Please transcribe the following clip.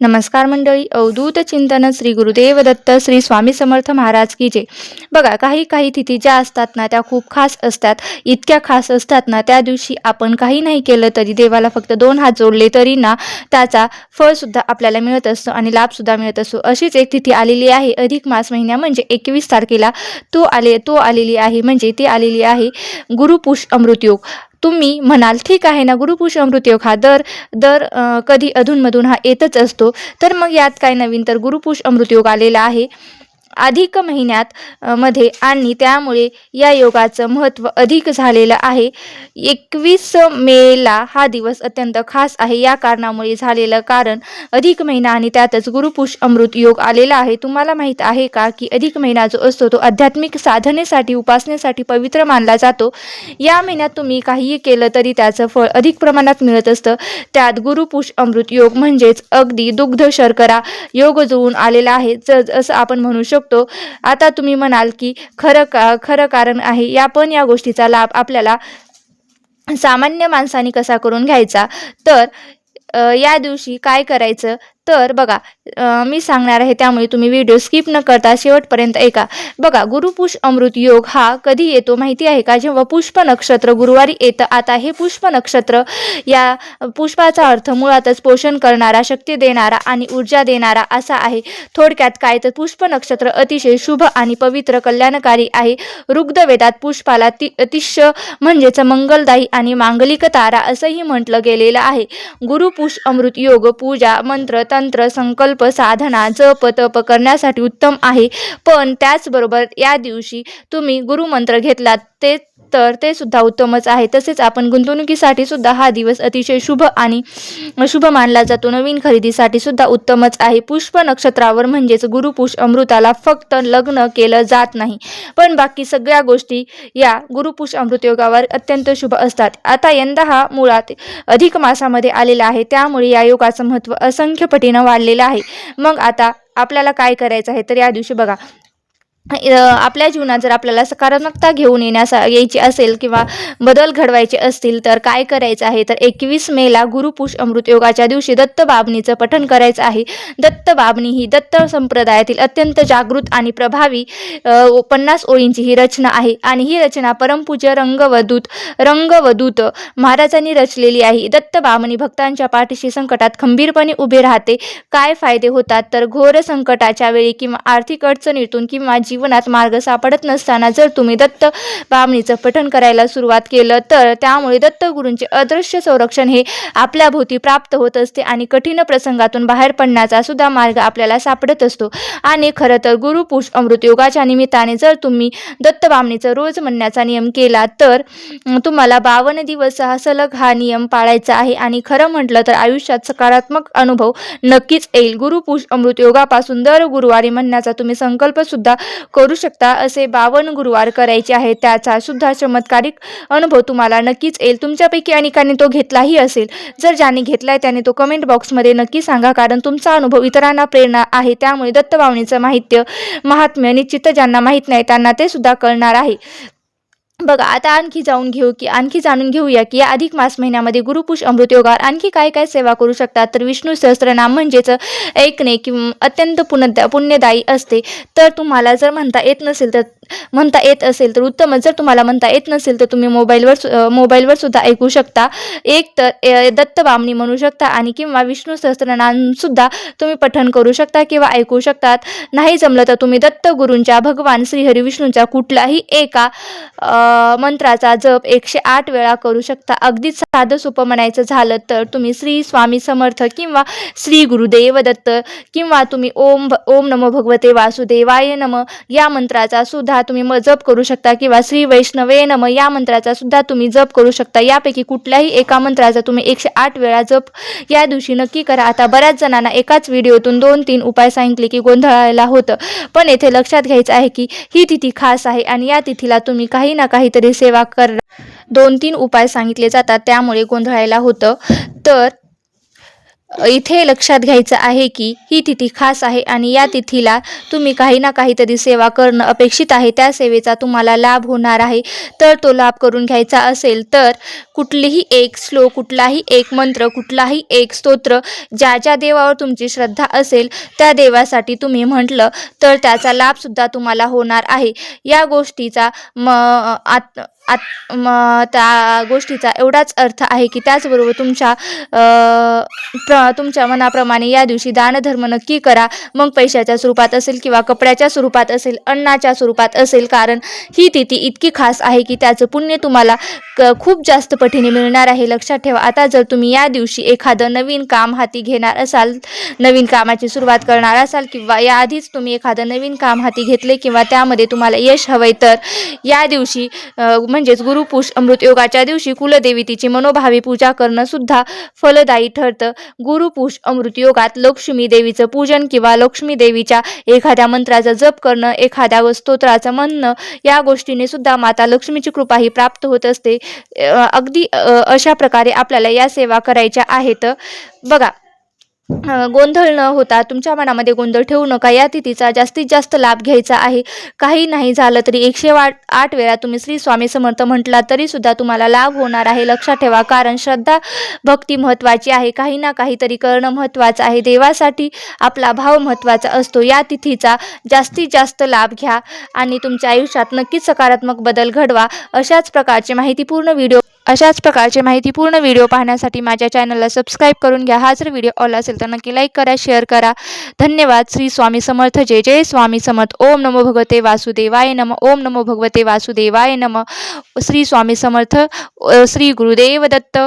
नमस्कार मंडळी, अवधूत चिंतन श्री गुरुदेव दत्त श्री स्वामी समर्थ महाराज की जय. बघा, काही तिथी ज्या असतात ना त्या खूप खास असतात. इतक्या खास असतात ना त्या दिवशी आपण काही नाही केलं तरी देवाला फक्त 2 हात जोडले तरी ना त्याचा फळ सुद्धा आपल्याला मिळत असतो आणि लाभ सुद्धा मिळत असतो. अशीच एक तिथी आलेली आहे अधिक मास महिन्या म्हणजे 21 तारखेला तो आलेली आहे म्हणजे ती आलेली आहे गुरुपुष्य अमृत योग. तुम्ही म्हणाल ठीक आहे ना, गुरुपुष्य अमृत योग हा दर कधी अधूनमधून हा येतच असतो. तर मग यात काय नवीन, तर गुरुपुष्य अमृत योग आलेला आहे अधिक महिन्यात मध्ये आणि त्यामुळे या योगाचं महत्त्व अधिक झालेलं आहे. 21 मेला हा दिवस अत्यंत खास आहे. या कारणामुळे झालेलं कारण अधिक महिना आणि त्यातच गुरुपुष्य अमृत योग आलेला आहे. तुम्हाला माहीत आहे का की अधिक महिना जो असतो तो आध्यात्मिक साधनेसाठी उपासनेसाठी पवित्र मानला जातो. या महिन्यात तुम्ही काहीही केलं तरी त्याचं फळ अधिक प्रमाणात मिळत असतं. त्यात गुरुपुष्य अमृत योग म्हणजेच अगदी दुग्ध शर्करा योग जुळून आलेला आहे असं आपण म्हणू शकतो. आता तुम्ही म्हणाल की खरं कारण आहे या गोष्टीचा लाभ आपल्याला सामान्य माणसाने कसा करून घ्यायचा. तर या दिवशी काय करायचं तर बघा, मी सांगणार आहे त्यामुळे तुम्ही व्हिडिओ स्किप न करता शेवटपर्यंत ऐका. बघा, गुरुपुष्य अमृत योग हा कधी येतो माहिती आहे का? जेव्हा पुष्प नक्षत्र गुरुवारी येतं. आता हे पुष्प नक्षत्र, या पुष्पाचा अर्थ मुळातच पोषण करणारा, शक्ती देणारा आणि ऊर्जा देणारा असा आहे. थोडक्यात काय तर पुष्प नक्षत्र अतिशय शुभ आणि पवित्र कल्याणकारी आहे. ऋग्वेदात पुष्पाला अतिशय म्हणजेच मंगलदायी आणि मांगलिक तारा असंही म्हटलं गेलेलं आहे. गुरुपुष्य अमृत योग पूजा, मंत्र, तंत्र, संकल्प, साधना, जप, तप करण्यासाठी उत्तम आहे. पण त्याचबरोबर या दिवशी तुम्ही गुरुमंत्र घेतलात ते सुद्धा उत्तमच आहे. तसेच आपण गुंतवणुकीसाठी सुद्धा हा दिवस अतिशय शुभ मानला जातो. नवीन खरेदीसाठी सुद्धा उत्तमच आहे. पुष्प नक्षत्रावर म्हणजेच गुरुपुष्य अमृताला फक्त लग्न केलं जात नाही, पण बाकी सगळ्या गोष्टी या गुरुपुष्य अमृत योगावर अत्यंत शुभ असतात. आता यंदा हा मुळात अधिक मासामध्ये आलेला आहे, त्यामुळे या योगाचं महत्त्व असंख्य पटीनं वाढलेलं आहे. मग आता आपल्याला काय करायचं आहे तर या दिवशी बघा, आपल्या जीवनात जर आपल्याला सकारात्मकता घेऊन यायची असेल किंवा बदल घडवायचे असतील तर काय करायचं आहे तर 21 मेला गुरुपुष्य अमृत योगाच्या दिवशी दत्त बाबणीचं पठण करायचं आहे. दत्त बाबणी ही दत्त संप्रदायातील अत्यंत जागृत आणि प्रभावी 50 ओळींची ही रचना आहे आणि ही रचना परमपूज्य रंगवदूत महाराजांनी रचलेली आहे. दत्त बाबणी भक्तांच्या पाठीशी संकटात खंबीरपणे उभे राहते. काय फायदे होतात तर घोर संकटाच्या वेळी किंवा आर्थिक अडचणीतून किंवा जीवनात मार्ग सापडत नसताना जर तुम्ही दत्त बाबणीचं पठण करायला सुरुवात केलं तर त्यामुळे दत्तगुरूंचे अदृश्य संरक्षण हे आपल्या भोवती प्राप्त होत असते आणि कठीण प्रसंगातून बाहेर पडण्याचा सुद्धा मार्ग आपल्याला सापडत असतो. आणि खरं तर गुरुपुष्य अमृत योगाच्या निमित्ताने जर तुम्ही दत्त बाबणीचं रोज म्हणण्याचा नियम केला तर तुम्हाला 52 दिवस सलग हा नियम पाळायचा आहे आणि खरं म्हटलं तर आयुष्यात सकारात्मक अनुभव नक्कीच येईल. गुरुपुष्य अमृत योगापासून दर गुरुवारी म्हणण्याचा तुम्ही संकल्प सुद्धा करू शकता. असे 52 गुरुवार करायचे आहेत. त्याचा सुद्धा चमत्कारिक अनुभव तुम्हाला नक्कीच येईल. तुमच्यापैकी अनेकांनी तो घेतलाही असेल. जर ज्यांनी घेतलाय त्याने तो कमेंट बॉक्समध्ये नक्की सांगा, कारण तुमचा अनुभव इतरांना प्रेरणा आहे. त्यामुळे दत्तबावणीचं महात्म्य निश्चित ज्यांना माहीत नाही त्यांना ते सुद्धा कळणार आहे. बघा, आता आणखी जाणून घेऊया की या अधिक मास महिन्यामध्ये गुरुपुष्य अमृत योगावर आणखी काय सेवा करू शकतात. तर विष्णू सहस्त्रनाम म्हणजेच ऐकणे किंवा अत्यंत पुण्यदायी असते. तर तुम्हाला जर म्हणता येत असेल तर उत्तम. जर तुम्हाला म्हणता येत नसेल तर तुम्ही मोबाईलवर सुद्धा ऐकू शकता. एक तर दत्त बामणी म्हणू शकता आणि किंवा विष्णू सहस्त्रनाम सुद्धा तुम्ही पठण करू शकता किंवा ऐकू शकतात. नाही जमलं तर तुम्ही दत्त गुरूंच्या भगवान श्री हरी विष्णूंचा कुठलाही एका मंत्राचा जप 108 वेळा करू शकता. अगदीच साधं सोपं म्हणायचं झालं तर तुम्ही श्री स्वामी समर्थ किंवा श्री गुरुदेव दत्त किंवा तुम्ही ओम नमो भगवते वासुदेवाय नमः या मंत्राचा सुद्धा तुम्ही जप करू शकता किंवा श्री वैष्णवे नमः या मंत्राचा सुद्धा तुम्ही जप करू शकता. यापैकी कुठल्याही एका मंत्राचा तुम्ही 108 वेळा जप या दिवशी नक्की करा. आता बऱ्याच जणांना एकाच व्हिडिओतून 2-3 उपाय सांगितले की गोंधळायला होतं, पण येथे लक्षात घ्यायचं आहे की ही तिथी खास आहे आणि या तिथीला तुम्ही काही ना काहीतरी सेवा करा. 2-3 उपाय सांगितले जातात त्यामुळे गोंधळायला होतं. तर इथे लक्षात घ्यायचं आहे की ही तिथी खास आहे आणि या तिथीला तुम्ही काही ना काहीतरी सेवा करणं अपेक्षित आहे. त्या सेवेचा तुम्हाला लाभ होणार आहे. तर तो लाभ करून घ्यायचा असेल तर कुठलीही एक श्लोक, कुठलाही एक मंत्र, कुठलाही एक स्तोत्र ज्या देवावर तुमची श्रद्धा असेल त्या देवासाठी तुम्ही म्हटलं तर त्याचा लाभसुद्धा तुम्हाला होणार आहे. या गोष्टीचा त्या गोष्टीचा एवढाच अर्थ आहे की त्याचबरोबर तुमच्या मनाप्रमाणे या दिवशी दानधर्म नक्की करा. मग पैशाच्या स्वरूपात असेल किंवा कपड्याच्या स्वरूपात असेल, अन्नाच्या स्वरूपात असेल, कारण ही तिथी इतकी खास आहे की त्याचं पुण्य तुम्हाला खूप जास्त पटीने मिळणार आहे. लक्षात ठेवा, आता जर तुम्ही या दिवशी एखादं नवीन काम हाती घेणार असाल, नवीन कामाची सुरुवात करणार असाल किंवा याआधीच तुम्ही एखादं नवीन काम हाती घेतले किंवा त्यामध्ये तुम्हाला यश हवंय तर या दिवशी म्हणजेच गुरुपुष अमृत योगाच्या दिवशी कुलदेवी तिची मनोभावी पूजा करणं सुद्धा फलदायी ठरतं. गुरुपुष अमृत योगात लक्ष्मी देवीचं पूजन किंवा लक्ष्मी देवीच्या एखाद्या मंत्राचा जप करणं, एखाद्या स्तोत्राचं म्हणणं या गोष्टीने सुद्धा माता लक्ष्मीची कृपा ही प्राप्त होत असते. अगदी अशा प्रकारे आपल्याला या सेवा करायच्या आहेत. बघा, गोंधळ न होता तुमच्या मनामध्ये गोंधळ ठेवू नका. या तिथीचा जास्तीत जास्त लाभ घ्यायचा आहे. काही नाही झालं तरी 108 वेळा तुम्ही श्री स्वामी समर्थ म्हटला तरी सुद्धा तुम्हाला लाभ होणार आहे. लक्षात ठेवा, कारण श्रद्धा भक्ती महत्त्वाची आहे. काही ना काहीतरी करणं महत्त्वाचं आहे. देवासाठी आपला भाव महत्त्वाचा असतो. या तिथीचा जास्तीत जास्त लाभ घ्या आणि तुमच्या आयुष्यात नक्कीच सकारात्मक बदल घडवा. अशाच प्रकारचे माहितीपूर्ण व्हिडिओ पाहण्यासाठी माझ्या चॅनलला सबस्क्राईब करून घ्या. हा जर व्हिडिओ आवडला असेल तर नक्की लाईक करा, शेअर करा. धन्यवाद. श्री स्वामी समर्थ. जय जय स्वामी समर्थ. ओम नमो भगवते वासुदेवाय नमः. ओम नमो भगवते वासुदेवाय नमः. श्री स्वामी समर्थ. श्री गुरुदेव दत्त.